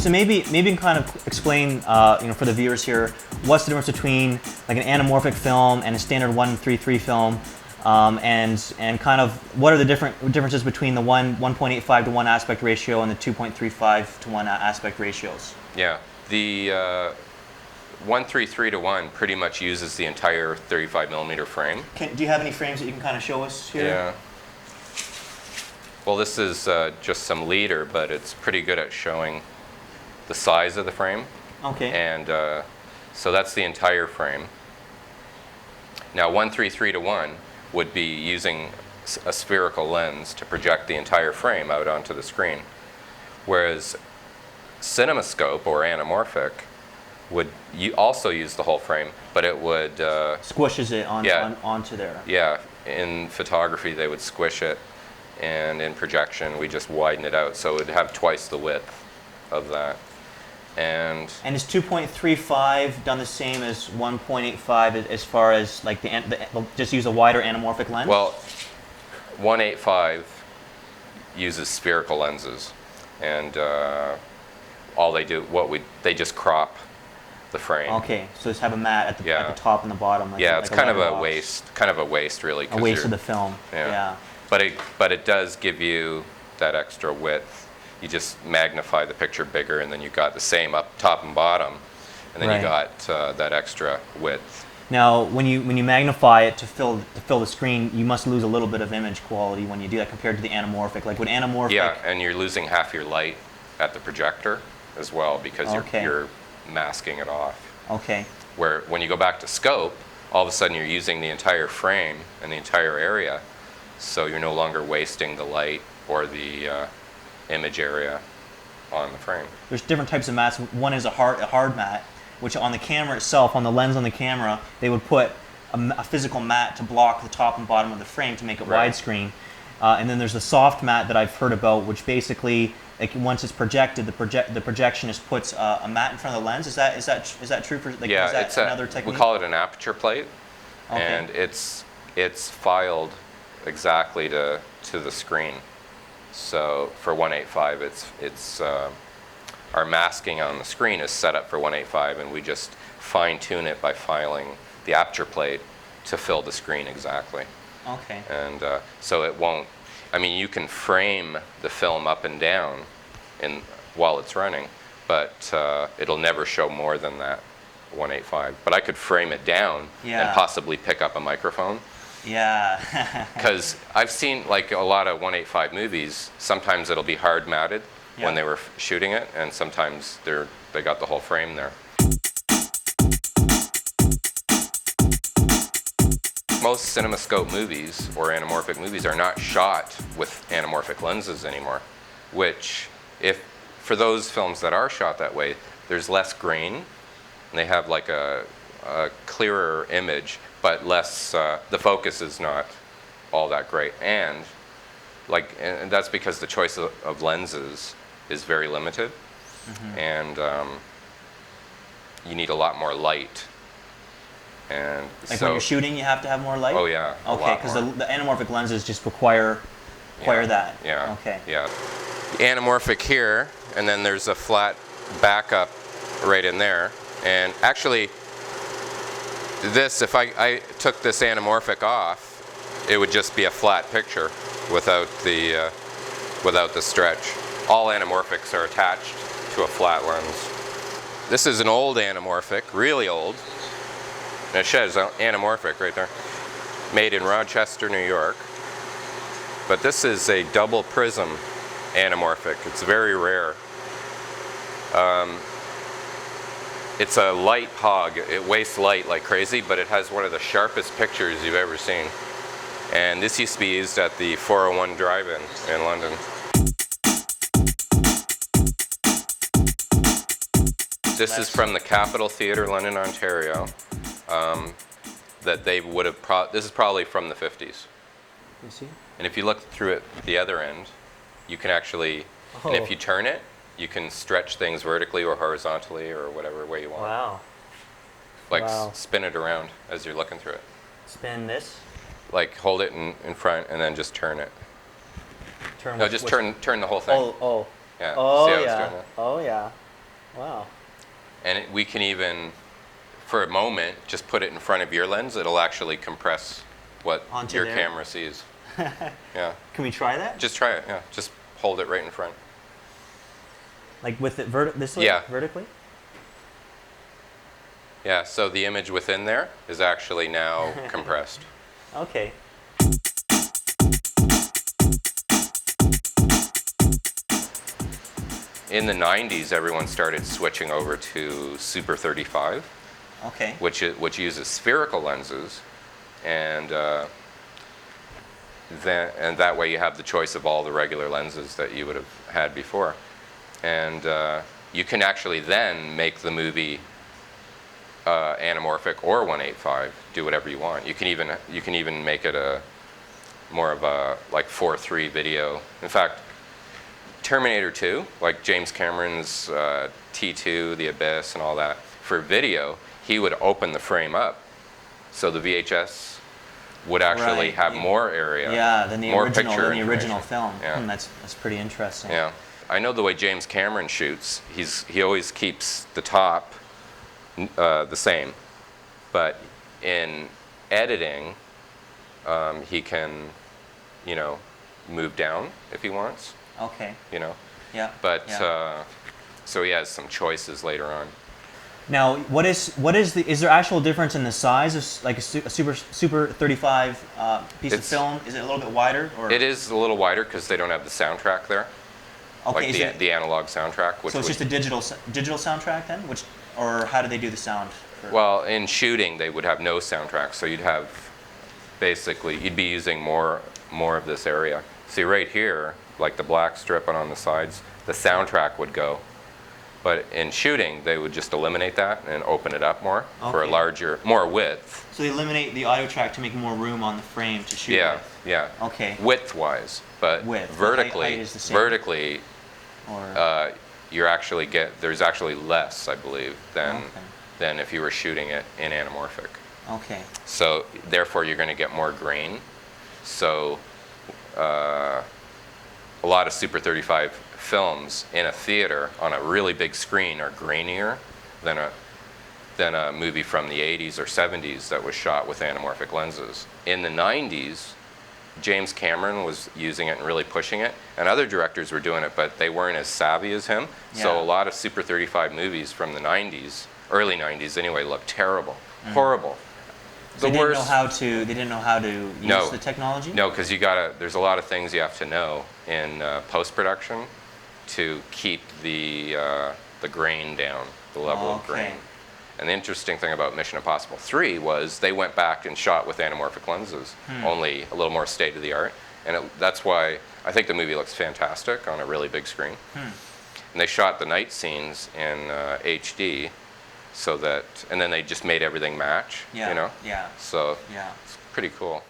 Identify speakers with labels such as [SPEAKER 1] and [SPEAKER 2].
[SPEAKER 1] So maybe you can kind of explain, for the viewers here, what's the difference between like an anamorphic film and a standard 1:3:3 film, and kind of what are the differences between the 1.85 to 1 aspect ratio and the 2.35 to 1 aspect ratios?
[SPEAKER 2] Yeah, the 1:3:3 to 1 pretty much uses the entire 35 millimeter frame.
[SPEAKER 1] Do you have any frames that you can kind of show us here?
[SPEAKER 2] Yeah. Well, this is just some leader, but it's pretty good at showing the size of the frame.
[SPEAKER 1] Okay.
[SPEAKER 2] And so that's the entire frame. Now 1:3:3 to 1 would be using a spherical lens to project the entire frame out onto the screen. Whereas CinemaScope or anamorphic would also use the whole frame, but it would
[SPEAKER 1] squishes it onto there.
[SPEAKER 2] Yeah, in photography they would squish it, and in projection we just widen it out, so it would have twice the width of that. And
[SPEAKER 1] is 2.35 done the same as 1.85 as far as like just use a wider anamorphic lens?
[SPEAKER 2] Well, 1.85 uses spherical lenses, and all they do, they just crop the frame.
[SPEAKER 1] Okay, so just have a mat at the top and the bottom. Like,
[SPEAKER 2] yeah,
[SPEAKER 1] like
[SPEAKER 2] it's
[SPEAKER 1] a
[SPEAKER 2] kind of a
[SPEAKER 1] letterbox.
[SPEAKER 2] waste really.
[SPEAKER 1] A waste of the film.
[SPEAKER 2] Yeah. But it does give you that extra width. You just magnify the picture bigger, and then you got the same up top and bottom, and then you got that extra width.
[SPEAKER 1] Now, when you magnify it to fill the screen, you must lose a little bit of image quality when you do that compared to the anamorphic. Like with anamorphic.
[SPEAKER 2] Yeah, and you're losing half your light at the projector as well because you're masking it off.
[SPEAKER 1] Okay.
[SPEAKER 2] Where when you go back to scope, all of a sudden you're using the entire frame and the entire area, so you're no longer wasting the light or the image area on the frame.
[SPEAKER 1] There's different types of mats. One is a hard mat, which on the camera itself, on the lens on the camera, they would put a physical mat to block the top and bottom of the frame to make it widescreen. And then there's the soft mat that I've heard about, which basically, like, once it's projected, the projectionist puts a mat in front of the lens. Is that true? Is that another technique?
[SPEAKER 2] We call it an aperture plate,
[SPEAKER 1] okay.
[SPEAKER 2] And it's filed exactly to the screen. So for 1.85, it's our masking on the screen is set up for 1.85, and we just fine tune it by filing the aperture plate to fill the screen exactly.
[SPEAKER 1] Okay.
[SPEAKER 2] And so it won't. I mean, you can frame the film up and down while it's running, but it'll never show more than that 1.85. But I could frame it down and possibly pick up a microphone.
[SPEAKER 1] Yeah.
[SPEAKER 2] Because I've seen like a lot of 1.85 movies. Sometimes it'll be hard matted when they were shooting it, and sometimes they got the whole frame there. Most CinemaScope movies or anamorphic movies are not shot with anamorphic lenses anymore, which, for those films that are shot that way, there's less grain, and they have like a clearer image, but less, the focus is not all that great. And that's because the choice of lenses is very limited, and you need a lot more light. And
[SPEAKER 1] like when you're shooting, you have to have more light?
[SPEAKER 2] Oh yeah.
[SPEAKER 1] Okay, because the anamorphic lenses just require that.
[SPEAKER 2] Yeah.
[SPEAKER 1] Okay.
[SPEAKER 2] Yeah. The anamorphic here, and then there's a flat backup right in there. And actually, if I took this anamorphic off, it would just be a flat picture without the stretch. All anamorphics are attached to a flat lens. This is an old anamorphic, really old. And it says anamorphic right there. Made in Rochester, New York. But this is a double prism anamorphic. It's very rare. It's a light hog. It wastes light like crazy, but it has one of the sharpest pictures you've ever seen. And this used to be used at the 401 Drive-In in London. This is from the Capitol Theatre, London, Ontario. That they would have. This is probably from the 50s.
[SPEAKER 1] You see?
[SPEAKER 2] And if you look through it, the other end, you can actually. And if you turn it, you can stretch things vertically or horizontally or whatever way you want.
[SPEAKER 1] Wow.
[SPEAKER 2] Like spin it around as you're looking through it.
[SPEAKER 1] Spin this?
[SPEAKER 2] Like hold it in front and then just turn it.
[SPEAKER 1] Turn.
[SPEAKER 2] No, just turn the whole thing.
[SPEAKER 1] Oh.
[SPEAKER 2] Yeah.
[SPEAKER 1] Oh
[SPEAKER 2] See how
[SPEAKER 1] yeah.
[SPEAKER 2] it's doing that?
[SPEAKER 1] Oh yeah. Wow.
[SPEAKER 2] And we can even, for a moment, just put it in front of your lens. It'll actually compress what
[SPEAKER 1] Onto
[SPEAKER 2] your
[SPEAKER 1] there?
[SPEAKER 2] camera sees. Yeah.
[SPEAKER 1] Can we try that?
[SPEAKER 2] Just try it. Yeah. Just hold it right in front.
[SPEAKER 1] Like with it this way?
[SPEAKER 2] Yeah.
[SPEAKER 1] Vertically?
[SPEAKER 2] Yeah. So the image within there is actually now compressed.
[SPEAKER 1] Okay.
[SPEAKER 2] In the 90s, everyone started switching over to Super 35,
[SPEAKER 1] Okay.
[SPEAKER 2] which uses spherical lenses, and that way you have the choice of all the regular lenses that you would have had before, and you can actually then make the movie anamorphic or 1.8.5, do whatever you want. You can even make it a more of a like 4:3 video. In fact, Terminator 2, like James Cameron's T2, The Abyss, and all that, for video, he would open the frame up, so the VHS would actually
[SPEAKER 1] Right,
[SPEAKER 2] have
[SPEAKER 1] yeah.
[SPEAKER 2] more area,
[SPEAKER 1] Yeah, than the
[SPEAKER 2] more
[SPEAKER 1] original,
[SPEAKER 2] picture
[SPEAKER 1] than the original
[SPEAKER 2] information.
[SPEAKER 1] film.
[SPEAKER 2] Yeah.
[SPEAKER 1] That's pretty interesting.
[SPEAKER 2] Yeah, I know the way James Cameron shoots. He always keeps the top the same, but in editing, he can, move down if he wants.
[SPEAKER 1] Okay. Yeah.
[SPEAKER 2] But
[SPEAKER 1] yeah.
[SPEAKER 2] so he has some choices later on.
[SPEAKER 1] Now, is there actual difference in the size of like a super 35 piece of film? Is it a little bit wider? Or?
[SPEAKER 2] It is a little wider because they don't have the soundtrack there,
[SPEAKER 1] Okay.
[SPEAKER 2] like the analog soundtrack.
[SPEAKER 1] So it's just a digital soundtrack then, or how do they do the sound?
[SPEAKER 2] Well, in shooting they would have no soundtrack, so you'd be using more of this area. See right here, like the black strip on the sides, the soundtrack would go. But in shooting, they would just eliminate that and open it up more for a more width.
[SPEAKER 1] So they eliminate the audio track to make more room on the frame to shoot
[SPEAKER 2] Yeah,
[SPEAKER 1] with.
[SPEAKER 2] yeah.
[SPEAKER 1] Okay.
[SPEAKER 2] Width-wise, but vertically,
[SPEAKER 1] height is the same? Or
[SPEAKER 2] there's actually less, I believe, than if you were shooting it in anamorphic.
[SPEAKER 1] okay.
[SPEAKER 2] So therefore, you're going to get more grain. So a lot of Super 35 films in a theater on a really big screen are grainier than a movie from the 80s or 70s that was shot with anamorphic lenses. In the 90s, James Cameron was using it and really pushing it, and other directors were doing it, but they weren't as savvy as him.
[SPEAKER 1] Yeah.
[SPEAKER 2] So a lot of Super 35 movies from the 90s, early 90s anyway, looked terrible, horrible.
[SPEAKER 1] They didn't know how to use the technology?
[SPEAKER 2] No, because there's a lot of things you have to know in post-production to keep the grain down, the level of grain. And the interesting thing about Mission Impossible 3 was they went back and shot with anamorphic lenses, only a little more state-of-the-art. And that's why I think the movie looks fantastic on a really big screen. And they shot the night scenes in HD, and then they just made everything match,
[SPEAKER 1] Yeah. Yeah.
[SPEAKER 2] So
[SPEAKER 1] Yeah.
[SPEAKER 2] it's pretty cool.